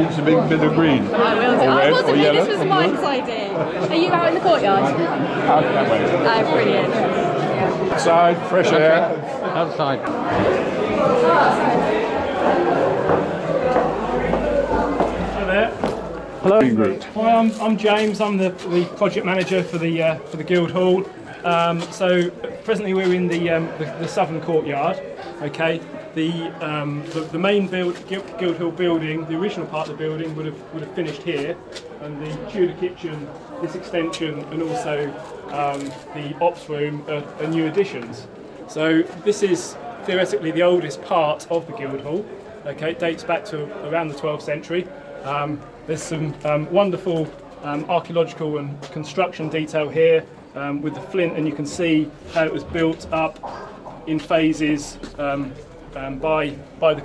It's a big bit of green. I will do. I wasn't here, this was Mike's idea. Are you out in the courtyard? Out that way. Oh, brilliant. Outside, fresh air. Outside. Hi there. Hello. Well, I'm James. I'm the project manager for the Guildhall. So presently we're in the southern courtyard. Okay. The main Guildhall building, the original part of the building would have finished here, and the Tudor kitchen, this extension, and also the ops room are new additions. So this is theoretically the oldest part of the Guildhall. Okay, it dates back to around the 12th century. There's some wonderful archaeological and construction detail here with the flint, and you can see how it was built up in phases. By the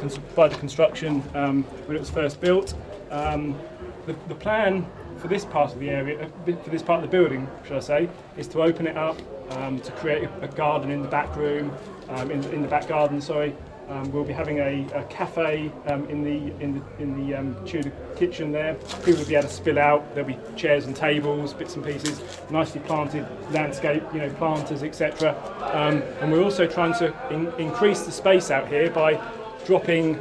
construction when it was first built. The plan for this part of the area, for this part of the building, should I say, is to open it up to create a garden in the back room, in the back garden. Sorry, we'll be having a cafe in the Tudor kitchen there. People will be able to spill out. There'll be chairs and tables, bits and pieces, nicely planted landscape, planters, etc. And we're also trying to increase the space out here by dropping,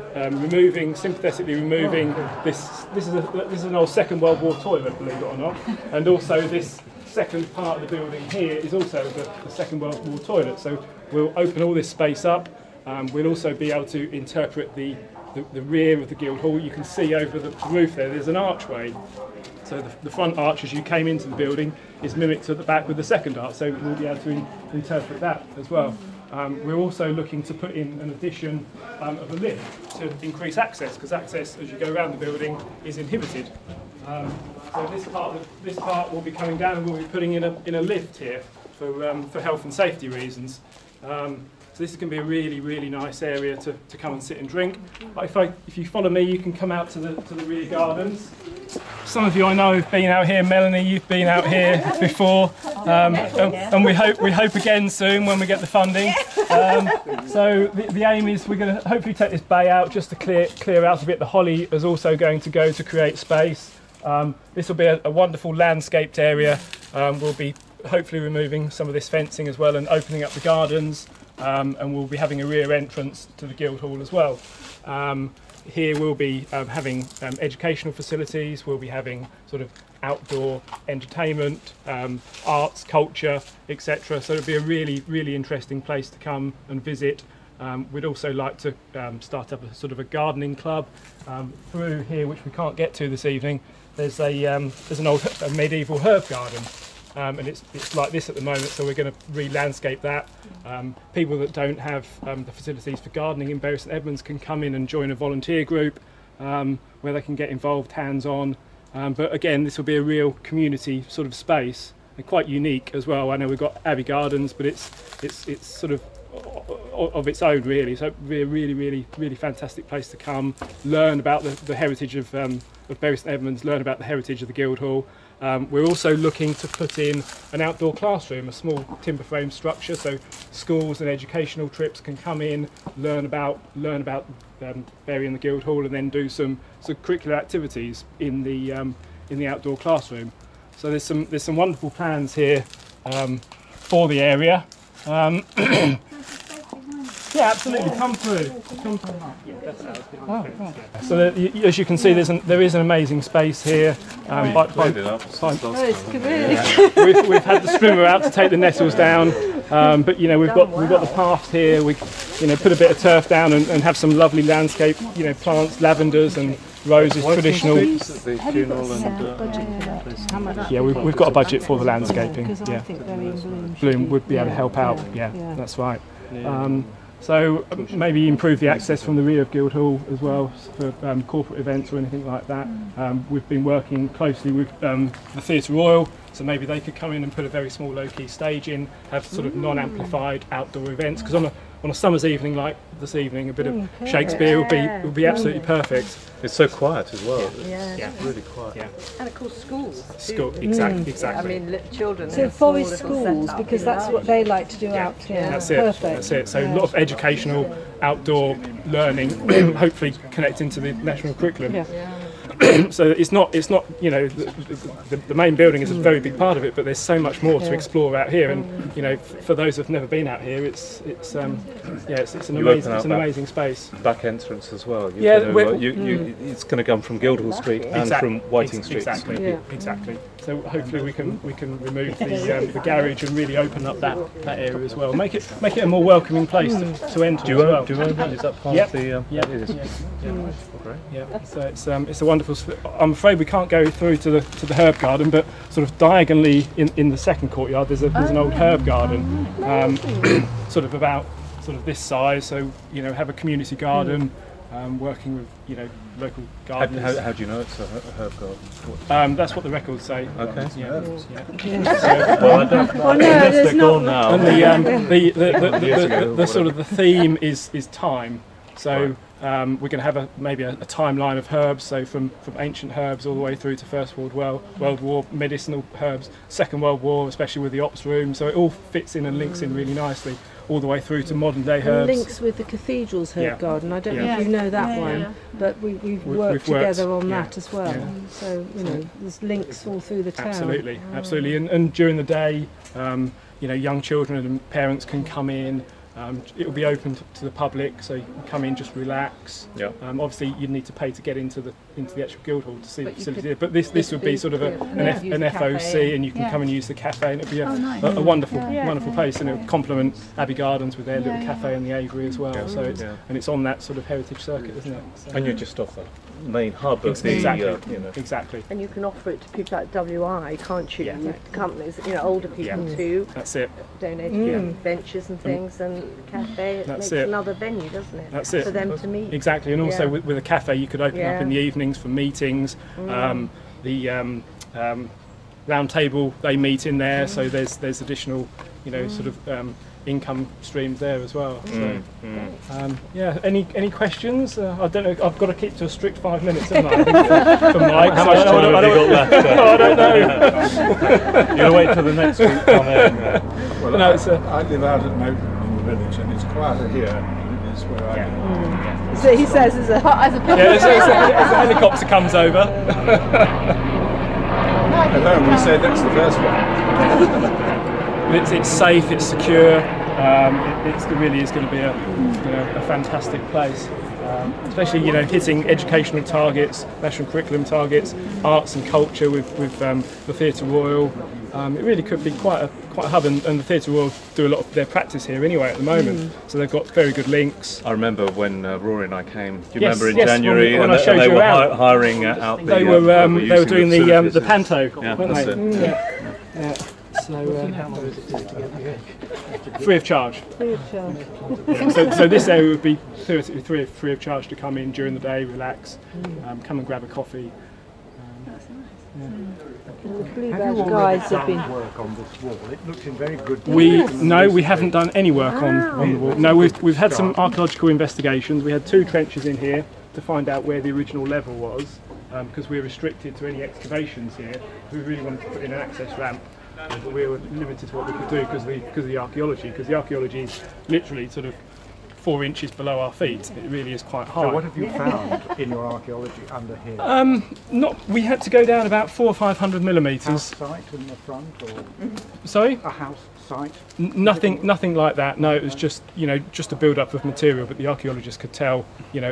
synthetically removing this. This is an old Second World War toilet, believe it or not, and also this second part of the building here is also the Second World War toilet. So we'll open all this space up. We'll also be able to interpret the rear of the Guildhall. You can see over the roof there's an archway. So the front arch as you came into the building is mimicked at the back with the second arch, so we'll be able to interpret that as well. We're also looking to put in an addition of a lift to increase access, because access as you go around the building is inhibited. So this part will be coming down, and we'll be putting in a lift here for health and safety reasons. So this is going to be a really, really nice area to come and sit and drink. If you follow me, you can come out to the rear gardens. Some of you I know have been out here. Melanie, you've been out here before, and we hope again soon when we get the funding. So the aim is we're going to hopefully take this bay out just to clear out a bit. The holly is also going to go to create space. This will be a wonderful landscaped area. We'll be hopefully removing some of this fencing as well and opening up the gardens. And we'll be having a rear entrance to the Guildhall as well. Here we'll be having educational facilities, we'll be having sort of outdoor entertainment, arts, culture, etc. So it'll be a really, really interesting place to come and visit. We'd also like to start up a sort of a gardening club through here, which we can't get to this evening. There's an old medieval herb garden. And it's like this at the moment, so we're going to re-landscape that. People that don't have the facilities for gardening in Bury St Edmunds can come in and join a volunteer group where they can get involved hands-on. But again, this will be a real community sort of space, and quite unique as well. I know we've got Abbey Gardens, but it's sort of its own really. So it'll be a really, really, really fantastic place to come, learn about the heritage of Bury St Edmunds, learn about the heritage of the Guildhall. We're also looking to put in an outdoor classroom, a small timber frame structure, so schools and educational trips can come in, learn about Bury and the Guildhall, and then do some curricular activities in the outdoor classroom. So there's some wonderful plans here for the area. Yeah, absolutely. Come through. So as you can see, there is an amazing space here. We've had the strimmer out to take the nettles down, but we've got the path here. We put a bit of turf down and have some lovely landscape. Plants, lavenders and roses, traditional. Yeah, we've got a budget for the landscaping. Yeah, Bloom would be able to help out. Yeah, that's right. So maybe improve the access from the rear of Guildhall as well for corporate events or anything like that. We've been working closely with the Theatre Royal, so maybe they could come in and put a very small low-key stage in, have sort of non-amplified outdoor events. Because on a summer's evening like this evening, a bit of Shakespeare would be absolutely perfect. It's so quiet as well. Yeah. It's really quiet. Yeah. And of course schools. School, exactly. I mean, children. So forest schools, because that's what they like to do out here. That's it. Perfect. That's it. So a lot of educational outdoor learning, hopefully connecting to the national curriculum. So it's not you know, the main building is a very big part of it, but there's so much more to explore out here. And you know, for those who've never been out here, it's an amazing space. Back entrance as well. It's going to come from Guildhall Street and from Whiting Street. Exactly. So hopefully we can remove the garage and really open up that area as well. Make it a more welcoming place to enter. Do you own that? Is that part of the? Yep. It is. Great. Yeah. So it's a wonderful. I'm afraid we can't go through to the herb garden, but sort of diagonally in the second courtyard there's an old herb garden, sort of about this size. So you know, have a community garden, working with local gardeners. How do you know it's a herb garden? That's what the records say. Okay. Well, I don't. Oh, no, there's not. Now. And the sort of the theme is time. So we're going to have maybe a timeline of herbs, so from ancient herbs all the way through to First World War, medicinal herbs, Second World War, especially with the ops room. So it all fits in and links in really nicely, all the way through to modern day herbs. Links with the cathedral's herb garden. I don't know if you know that one, but we've worked together on that as well. So there's links all through the town. Absolutely. And during the day, young children and parents can come in. It will be open to the public, so you can come in, just relax. Obviously, you'd need to pay to get into the actual Guildhall to see the facility. But this would be sort of an FOC, and you can come and use the cafe, and it'd be a wonderful place, and it would complement Abbey Gardens with their little cafe and the Aviary as well. So it's on that sort of heritage circuit, isn't it? So, and you're just off the main hub of exactly. And you can offer it to people like WI, can't you? Companies, older people too. That's it. Donate benches and things, and cafe. It makes another venue, doesn't it? That's it. For them to meet. Exactly, and also with a cafe, you could open up in the evenings for meetings. The round table, they meet in there, so there's additional, sort of income streams there as well. So, any questions? I don't know. I've got to keep to a strict 5 minutes, haven't I? For Mike. How much time have you got left? I don't know. You're gonna wait till the next week. Well, I live out at Newton in the village, and it's quieter here than it is where I live. So he says as a as a helicopter comes over. Hello, we said that's the first one. It's safe, it's secure. It really is going to be a fantastic place, especially hitting educational targets, national curriculum targets, arts and culture with the Theatre Royal. It really could be quite a hub, and the Theatre Royal do a lot of their practice here anyway at the moment. So they've got very good links. I remember when Rory and I came. Do you remember in January? When I showed they you were around. Hiring out the. They were doing the panto, weren't that's they? it. So free of charge. free of charge. So this area would be theoretically free of charge to come in during the day, relax, come and grab a coffee. The Blue Badge guides have been. Work on this wall. It looks in very good. We haven't done any work on the wall. No, we've had some archaeological investigations. We had 2 trenches in here to find out where the original level was, because we're restricted to any excavations here. We really wanted to put in an access ramp, but we were limited to what we could do because of the archaeology. Because the archaeology is literally sort of 4 inches below our feet. It really is quite high. So what have you found in your archaeology under here? We had to go down about 400 or 500 millimetres. House site in the front, or Sorry? a house site? Nothing like that. No, it was just just a build up of material. But the archaeologists could tell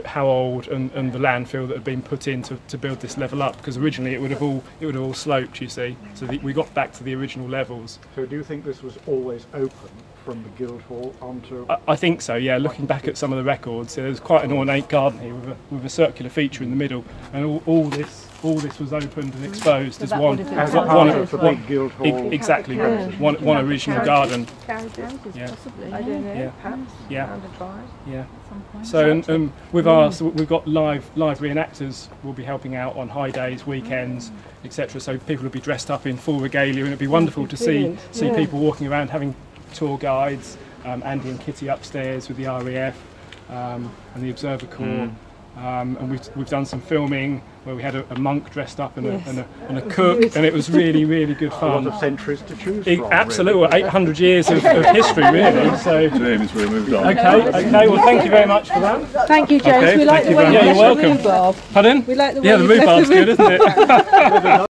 how old and the landfill that had been put in to build this level up. Because originally it would have all sloped. You see, so we got back to the original levels. So do you think this was always open from the Guildhall onto? I think so. Yeah, looking back at some of the records, there's quite an ornate garden here with a circular feature in the middle, and all this was opened and exposed as one big Guildhall. Exactly, one original garden. Carriage houses, possibly. I don't know. Perhaps. Rounded by. Yeah. So we've got live reenactors will be helping out on high days, weekends, etc. So people will be dressed up in full regalia, and it'd be wonderful to see people walking around having tour guides, Andy and Kitty upstairs with the RAF and the Observer Corps. And we've done some filming where we had a monk dressed up and a cook, and it was really, really good fun. A lot of centuries to choose from. Absolutely, really. 800 years of history, really. So, James, we'll move on. Okay. Well, thank you very much for that. Thank you, James. Okay, we like the way you you're welcome. left the rhubarb. Pardon? We like the way the rhubarb's good, isn't it?